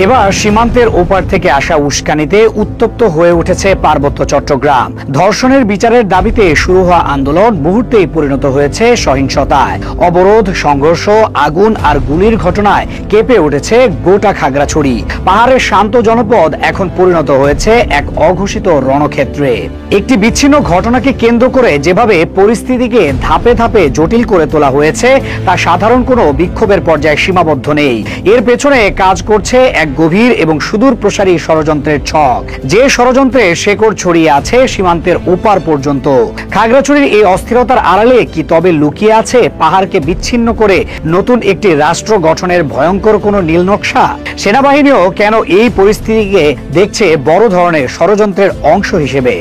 এবার সীমান্তের ওপার থেকে আসা উস্কানিতে উত্তপ্ত হয়ে উঠেছে পার্বত্য চট্টগ্রাম। ধর্ষণের বিচারের দাবিতে শুরু হওয়া আন্দোলন মুহূর্তেই পরিণত হয়েছে সহিংসতায়। অবরোধ, সংঘর্ষ, আগুন আর গুলির ঘটনায় কেঁপে উঠেছে গোটা খাগড়াছড়ি। পাহাড়ের শান্ত জনপদ এখন পরিণত হয়েছে এক অঘোষিত রণক্ষেত্রে। একটি বিচ্ছিন্ন ঘটনাকে কেন্দ্র করে যেভাবে পরিস্থিতিকে ধাপে ধাপে জটিল করে তোলা হয়েছে তা সাধারণ কোনো বিক্ষোভের পর্যায়ে সীমাবদ্ধ নেই। এর পেছনে কাজ করছে এক গভীর এবং সুদূর প্রসারী ষড়যন্ত্রের ছক, যে ষড়যন্ত্রে শেকড় ছড়িয়ে আছে সীমান্তের ওপার পর্যন্ত। খাগড়াছড়ির এই অস্থিরতার আড়ালে কি তবে লুকিয়ে আছে পাহাড়কে বিচ্ছিন্ন করে নতুন একটি রাষ্ট্র গঠনের ভয়ঙ্কর কোনো নীলনকশা? সেনাবাহিনীও কেন এই পরিস্থিতিকে দেখছে বড় ধরনের ষড়যন্ত্রের অংশ হিসেবে?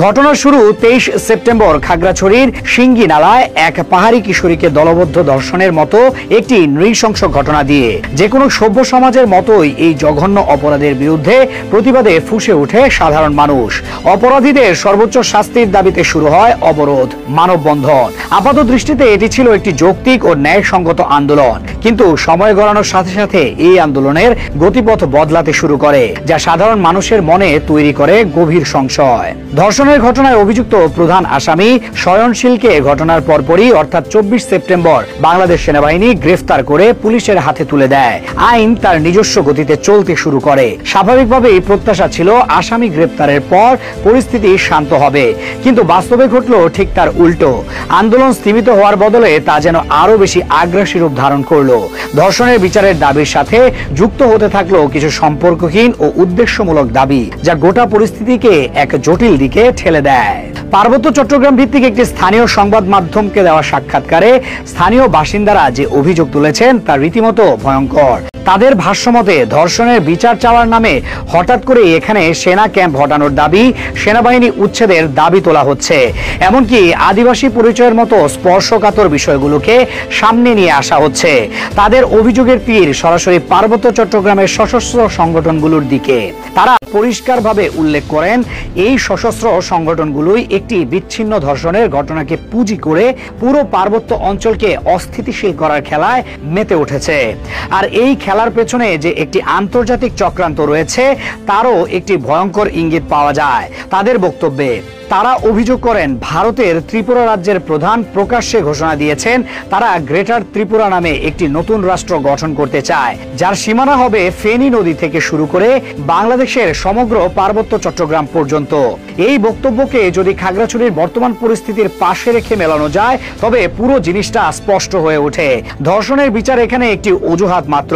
ঘটনার শুরু 23 সেপ্টেম্বর খাগড়াছড়ির সিঙ্গি নালায় এক পাহাড়ি কিশোরীকে দলবদ্ধ ধর্ষণের মতো একটি নৃশংস ঘটনা দিয়ে। যে কোনো সভ্য সমাজের মতোই এই জঘন্য অপরাধের বিরুদ্ধে প্রতিবাদে ফুঁসে ওঠে সাধারণ মানুষ। অপরাধীদের সর্বোচ্চ শাস্তির দাবিতে শুরু হয় অবরোধ, মানববন্ধন। আপাত দৃষ্টিতে এটি ছিল একটি যৌক্তিক ও ন্যায়সঙ্গত আন্দোলন, কিন্তু সময় গড়ানোর সাথে সাথে এই আন্দোলনের গতিপথ বদলাতে শুরু করে, যা সাধারণ মানুষের মনে তৈরি করে গভীর সংশয়। ধর্ষণের ঘটনায় অভিযুক্ত প্রধান আসামি শয়নশীলকে ঘটনার পরপরই অর্থাৎ 24 সেপ্টেম্বর বাংলাদেশ সেনাবাহিনী গ্রেফতার করে পুলিশের হাতে তুলে দেয়। আইন তার নিজস্ব গতিতে চলতে শুরু করে। স্বাভাবিকভাবেই প্রত্যাশা ছিল আসামি গ্রেফতারের পর পরিস্থিতি শান্ত হবে, কিন্তু বাস্তবে ঘটল ঠিক তার উল্টো। আন্দোলন স্থিমিত হওয়ার বদলে তা যেন আরো বেশি আগ্রাসী রূপ ধারণ করলো। ধর্ষণের বিচারের দাবির সাথে যুক্ত হতে থাকলো কিছু সম্পর্কহীন ও উদ্দেশ্যমূলক দাবি, যা গোটা পরিস্থিতিকে এক জটিল দিকে ঠেলে দেয়। পার্বত্য চট্টগ্রাম ভিত্তিক একটি স্থানীয় সংবাদ মাধ্যমকে দেওয়া সাক্ষাৎকারে স্থানীয় বাসিন্দারা যে অভিযোগ তুলেছেন তা রীতিমতো ভয়ঙ্কর। তাদের ভাষ্যমতে ধর্ষণের বিচার চাওয়ার নামে হঠাৎ করে এখানে সেনা ক্যাম্প হটানোর দাবি, সেনাবাহিনী উচ্ছেদের দাবি তোলা হচ্ছে। এমনকি আদিবাসী পরিচয়ের মতো স্পর্শকাতর বিষয়গুলোকে সামনে নিয়ে আসা হচ্ছে। তাদের অভিযোগের তীর সরাসরি পার্বত্য চট্টগ্রামের সশস্ত্র সংগঠনগুলোর দিকে। তারা পরিষ্কারভাবে উল্লেখ করেন এই সশস্ত্র সংগঠনগুলোই একটি বিচ্ছিন্ন ধর্ষণের ঘটনাকে পুঁজি করে পুরো পার্বত্য অঞ্চলকে অস্থিতিশীল করার খেলায় মেতে উঠেছে। আর এই খেলার পেছনে যে একটি আন্তর্জাতিক চক্রান্ত রয়েছে তারও একটি ভয়ঙ্কর ইঙ্গিত পাওয়া যায় তাদের বক্তব্যে। তারা অভিযোগ করেন ভারতের ত্রিপুরা রাজ্যের প্রধান প্রকাশ্যে ঘোষণা দিয়েছেন তারা গ্রেটার ত্রিপুরা নামে একটি নতুন রাষ্ট্র গঠন করতে চায়, যার সীমানা হবে ফেনী নদী থেকে শুরু করে বাংলাদেশের সমগ্র পার্বত্য চট্টগ্রাম পর্যন্ত। এই বক্তব্যকে যদি খাগড়াছড়ির বর্তমান পরিস্থিতির পাশে রেখে মেলানো যায় তবে পুরো জিনিসটা স্পষ্ট হয়ে ওঠে। ধর্ষণের বিচার এখানে একটি অজুহাত মাত্র।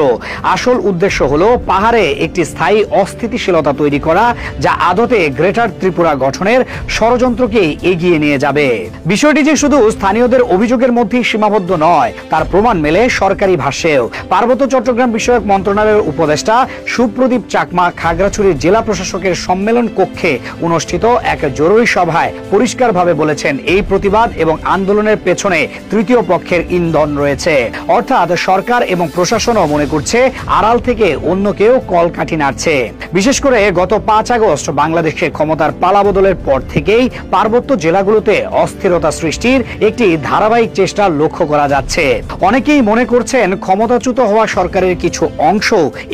আসল উদ্দেশ্য হলো পাহাড়ে একটি স্থায়ী অস্থিতিশীলতা তৈরি করা, যা আদতে গ্রেটার ত্রিপুরা গঠনের ষড়যন্ত্রকে এগিয়ে নিয়ে যাবে। বিষয়টি যে শুধু স্থানীয়দের অভিযোগের মধ্যেই সীমাবদ্ধ নয় তার প্রমাণ মেলে সরকারি ভাষ্যেও। পার্বত্য চট্টগ্রাম বিষয়ক মন্ত্রণালয়ের উপদেষ্টা সুপ্রদীপ চাকমা খাগড়াছড়ির জেলা প্রশাসকের সম্মেলন কক্ষে অনুষ্ঠিত এক জরুরি সভায় পরিষ্কারভাবে বলেছেন এই প্রতিবাদ এবং আন্দোলনের পেছনে তৃতীয় পক্ষের ইন্ধন রয়েছে। অর্থাৎ সরকার এবং প্রশাসনও মনে করছে আড়াল থেকে অন্য কেউ কলকাঠি নাড়ছে। বিশেষ করে গত 5 আগস্ট বাংলাদেশের ক্ষমতার পালাবদলের পর থেকেই পার্বত্য জেলাগুলোতে অস্থিরতা সৃষ্টির একটি ধারাবাহিক চেষ্টা লক্ষ্য করা যাচ্ছে। অনেকেই মনে করছেন ক্ষমতাচ্যুত হওয়া সরকারের কিছু অংশ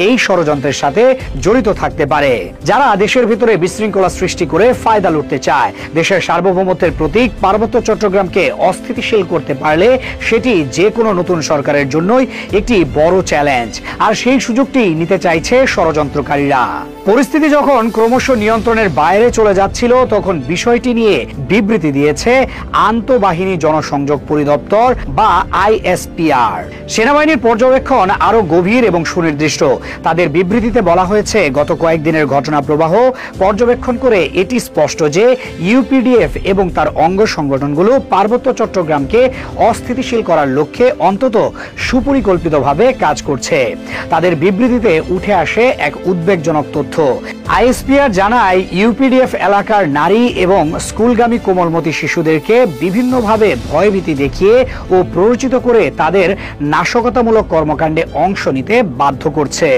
এই ষড়যন্ত্রের সাথে জড়িত থাকতে পারে, যারা দেশের ভিতরে বিশৃঙ্খলা সৃষ্টি করে ফায়দা লুটতে চায়। দেশের সার্বভৌমত্বের প্রতীক পার্বত্য চট্টগ্রামকে অস্থিতিশীল করতে পারলে সেটি যে কোনো নতুন সরকারের জন্যই একটি বড় চ্যালেঞ্জ, আর সেই সুযোগটি নিতে চাইছে ষড়যন্ত্রকারীরা। পরিস্থিতি যখন ক্রমশ নিয়ন্ত্রণের বাইরে চলে যাচ্ছিল তখন বিষয়টি নিয়ে বিবৃতি দিয়েছে আন্তঃবাহিনী জনসংযোগ পরিদপ্তর বা আইএসপিআর। সেনাবাহিনীর পর্যবেক্ষণ আরো গভীর এবং সুনির্দিষ্ট। তাদের বিবৃতিতে বলা হয়েছে গত কয়েকদিনের ঘটনা প্রবাহ পর্যবেক্ষণ করে এটি স্পষ্ট যে ইউপিডিএফ এবং তার অঙ্গ সংগঠনগুলো পার্বত্য চট্টগ্রামকে অস্থিতিশীল করার লক্ষ্যে অন্তত সুপরিকল্পিতভাবে কাজ করছে। তাদের বিবৃতিতে উঠে আসে এক উদ্বেগজনক তথ্য। আইএসপিআর জানায় ইউপিডিএফ এলাকার নারী এবং স্কুলগামী কোমলমতি শিশুদেরকে বিভিন্নভাবে ভয়ভীতি দেখিয়ে ও প্ররোচিত করে তাদের নাশকতামূলক কর্মকাণ্ডে অংশ নিতে বাধ্য করছে।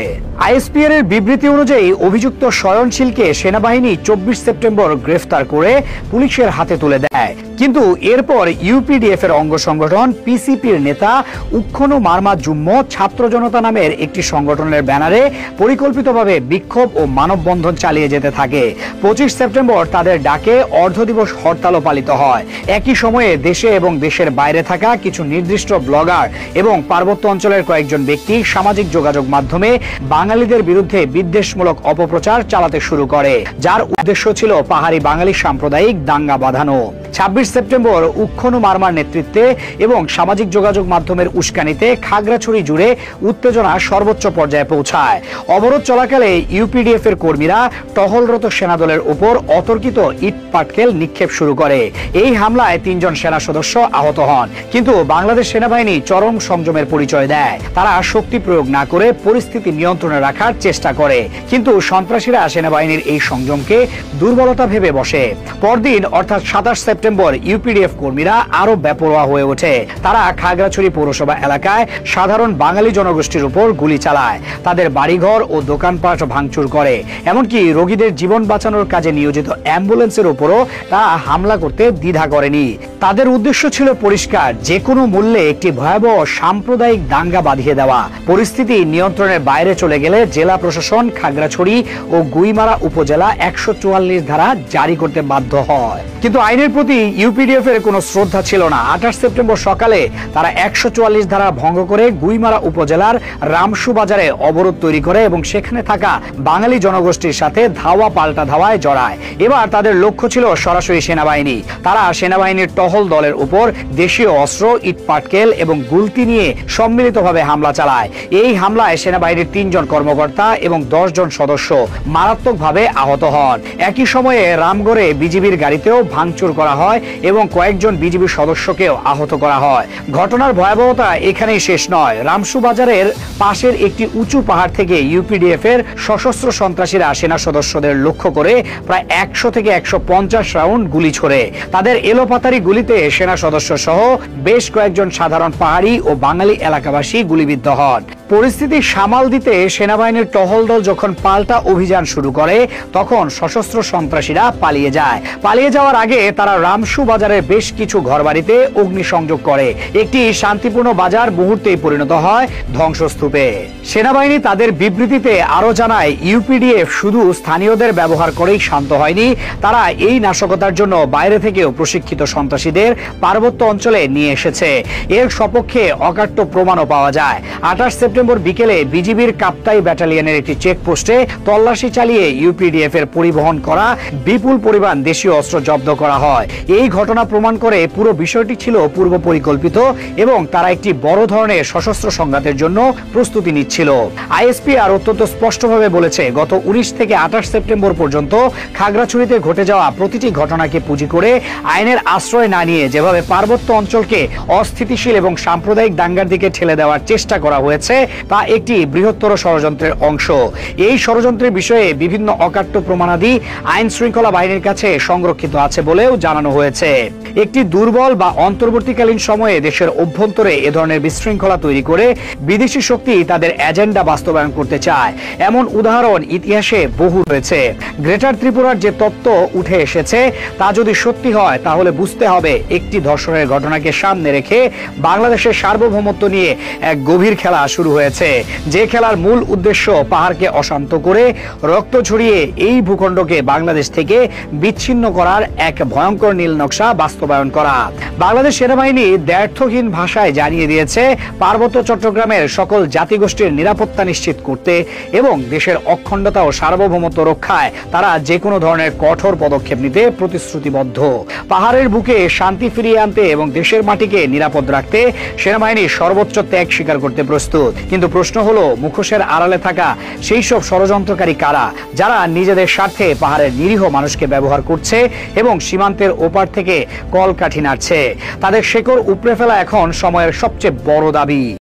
আইএসপিআর এর বিবৃতি অনুযায়ী অভিযুক্ত শয়নশীলকে সেনাবাহিনী 24 সেপ্টেম্বর গ্রেফতার করে পুলিশের হাতে তুলে দেয়। কিন্তু এরপর ইউপিডিএফ এর অঙ্গ সংগঠন পিসিপির নেতা উক্ষনু মারমা জুম্ম ছাত্র জনতা নামের একটি সংগঠনের ব্যানারে পরিকল্পিতভাবে বিক্ষোভ ও মানববন্ধন চালিয়ে যেতে থাকে। 25 সেপ্টেম্বর তাদের ডাকে অর্ধদিবস হরতালও পালিত হয়। একই সময়ে দেশে এবং দেশের বাইরে থাকা কিছু নির্দিষ্ট ব্লগার এবং পার্বত্য অঞ্চলের কয়েকজন ব্যক্তি সামাজিক যোগাযোগ মাধ্যমে বাঙালিদের বিরুদ্ধে বিদ্বেষমূলক অপপ্রচার চালাতে শুরু করে, যার উদ্দেশ্য ছিল পাহাড়ি বাঙালি সাম্প্রদায়িক দাঙ্গা বাঁধানো। 26 সেপ্টেম্বর উক্ষনু মারমার নেতৃত্বে এবং সামাজিক যোগাযোগ মাধ্যমের উস্কানিতে খাগড়াছড়ি জুড়ে উত্তেজনা সর্বোচ্চ পর্যায়ে পৌঁছায়। অবরোধ চলাকালে ইউপিডিএফ এর কর্মীরা টহলরত সেনাদলের উপর অতর্কিত ইট পাটকেল নিক্ষেপ শুরু করে। এই হামলায় 3 জন সেনা সদস্য আহত হন, কিন্তু বাংলাদেশ সেনাবাহিনী চরম সংযমের পরিচয় দেয়। তারা শক্তি প্রয়োগ না করে পরিস্থিতি নিয়ন্ত্রণে রাখার চেষ্টা করে, কিন্তু সন্ত্রাসীরা সেনাবাহিনীর এই সংযমকে দুর্বলতা ভেবে বসে। পরদিন অর্থাৎ 27 সেপ্টেম্বর ইউপিডিএফ কর্মীরা আরো বেপরোয়া হয়ে ওঠে। তারা খাগড়াছড়ি পৌরসভা এলাকায় সাধারণ বাঙালি জনগোষ্ঠীর উপর গুলি চালায়, তাদের বাড়িঘর ও দোকানপাট ভাঙচুর করে, এমনকি রোগীদের জীবন বাঁচানোর কাজে নিয়োজিত অ্যাম্বুলেন্সের উপরও তারা হামলা করতে দ্বিধা করেনি। তাদের উদ্দেশ্য ছিল পরিষ্কার, যে কোনো মূল্যে একটি ভয়াবহ সাম্প্রদায়িক দাঙ্গা বাঁধিয়ে দেওয়া। পরিস্থিতি নিয়ন্ত্রণের বাইরে চলে গেলে জেলা প্রশাসন খাগড়াছড়ি ও গুইমারা উপজেলা 144 ধারা জারি করতে বাধ্য হয়। কিন্তু আইনের প্রতি ইউপিডিএফ এর কোনো শ্রদ্ধা ছিল না। 28 সেপ্টেম্বর সকালে তারা 144 ধারা ভঙ্গ করে গুইমারা উপজেলার রামসু বাজারে অবরোধ তৈরি করে এবং সেখানে থাকা বাঙালি জনগোষ্ঠীর সাথে ধাওয়া পাল্টা ধাওয়ায় জড়ায়। এবার তাদের লক্ষ্য ছিল সরাসরি সেনাবাহিনী। তারা সেনাবাহিনীর টহল দলের উপর দেশীয় অস্ত্র, ইট পাটকেল এবং গুলতি নিয়ে সম্মিলিতভাবে হামলা চালায়। এই হামলায় সেনাবাহিনীর 3 জন কর্মকর্তা এবং 10 জন সদস্য মারাত্মকভাবে আহত হন। একই সময়ে রামগড়ে বিজিবির গাড়িতেও ভাঙচুর করা হয় এবং কয়েকজন বিজিবি সদস্যকেও আহত করা হয়। ঘটনার ভয়াবহতা এখানেই শেষ নয়। রামসু বাজারের পাশের একটি উঁচু পাহাড় থেকে ইউপিডিএফ এর সশস্ত্র সন্ত্রাসীরা সেনা সদস্যদের লক্ষ্য করে প্রায় 100 থেকে 150 রাউন্ড গুলি ছোড়ে। তাদের এলোপাতারি গুলিতে সেনা সদস্য সহ বেশ কয়েকজন সাধারণ পাহাড়ি ও বাঙালি এলাকাবাসী গুলিবিদ্ধ হন। পরিস্থিতি সামাল দিতে সেনাবাহিনীর টহল দল যখন পাল্টা অভিযান শুরু করে, তখন সশস্ত্র সন্ত্রাসীরা পালিয়ে যায়। পালিয়ে যাওয়ার আগে তারা রামসু বাজারের বেশ কিছু ঘরবাড়িতে অগ্নিসংযোগ করে। একটি শান্তিপূর্ণ বাজার মুহূর্তেই পরিণত হয় ধ্বংসস্তূপে। সেনাবাহিনী তাদের বিবৃতিতে আরো জানায়, ইউপিডিএফ শুধু স্থানীয়দের ব্যবহার করেই শান্ত হয়নি, তারা এই নাশকতার জন্য বাইরে থেকেও প্রশিক্ষিত সন্ত্রাসীদের পার্বত্য অঞ্চলে নিয়ে এসেছে। এর সপক্ষে অকাট্য প্রমাণও পাওয়া যায়। 28 সেপ্টেম্বর বিকেলে বিজিবির কাপ্তাই ব্যাটালিয়নের একটি চেকপোস্টে তল্লাশি চালিয়ে ইউপিডিএফ এর পরিবহন করা বিপুল পরিমাণ দেশীয় অস্ত্র জব্দ করা হয়। এই ঘটনা প্রমাণ করে পুরো বিষয়টি ছিল পূর্ব পরিকল্পিত এবং তারা একটি বড় ধরনের সশস্ত্র সংঘাতের জন্য প্রস্তুতি নিচ্ছিল। আইএসপি আর অত্যন্ত স্পষ্টভাবে বলেছে, গত 19 থেকে 28 সেপ্টেম্বর পর্যন্ত খাগড়াছড়িতে ঘটে যাওয়া প্রতিটি ঘটনাকে পুঁজি করে আইনের আশ্রয় না নিয়ে যেভাবে পার্বত্য অঞ্চলকে অস্থিতিশীল এবং সাম্প্রদায়িক দাঙ্গার দিকে ঠেলে দেওয়ার চেষ্টা করা হয়েছে, তা একটি বৃহত্তর ষড়যন্ত্রের অংশ। এই ষড়যন্ত্রের বিষয়ে বিভিন্ন অকাট্য প্রমাণাদি আইন শৃঙ্খলা বাহিনীর কাছে সংরক্ষিত আছে বলেও জানানো হয়েছে। একটি দুর্বল বা অন্তর্বর্তীকালীন সময়ে দেশের অভ্যন্তরে এ ধরনের বিশৃঙ্খলা তৈরি করে বিদেশি শক্তি তাদের এজেন্ডা বাস্তবায়ন করতে চায়, এমন উদাহরণ ইতিহাসে বহু রয়েছে। গ্রেটার ত্রিপুরার যে তত্ত্ব উঠে এসেছে তা যদি সত্যি হয়, তাহলে বুঝতে হবে একটি ধর্ষণের ঘটনাকে সামনে রেখে বাংলাদেশের সার্বভৌমত্ব নিয়ে এক গভীর খেলা শুরু হয়েছে, যে খেলার মূল উদ্দেশ্য পাহাড়কে অশান্ত করে রক্ত ঝরিয়ে এই ভূখণ্ডকে বাংলাদেশ থেকে বিচ্ছিন্ন করার এক ভয়ঙ্কর নীল নকশা বাস্তবায়ন করা। বাংলাদেশ সেনাবাহিনী দ্ব্যর্থহীন ভাষায় জানিয়ে দিয়েছে, পার্বত্য চট্টগ্রামের সকল জাতিগোষ্ঠীর নিরাপত্তা নিশ্চিত করতে এবং দেশের অখণ্ডতা ও সার্বভৌমত্ব রক্ষায় তারা যে কোনো ধরনের কঠোর পদক্ষেপ নিতে প্রতিশ্রুতিবদ্ধ। পাহাড়ের বুকে শান্তি ফিরিয়ে আনতে এবং দেশের মাটিকে নিরাপদ রাখতে সেনাবাহিনী সর্বোচ্চ ত্যাগ স্বীকার করতে প্রস্তুত। কিন্তু প্রশ্ন হলো, মুখোশের আড়ালে থাকা সেই সব ষড়যন্ত্রকারী কারা, যারা নিজেদের স্বার্থে পাহাড়ের নিরীহ মানুষকে ব্যবহার করছে এবং সীমান্তের ওপার থেকে কলকাঠি নাড়ছে? তাদের শেকড় উপড়ে ফেলা এখন সময়ের সবচেয়ে বড় দাবি।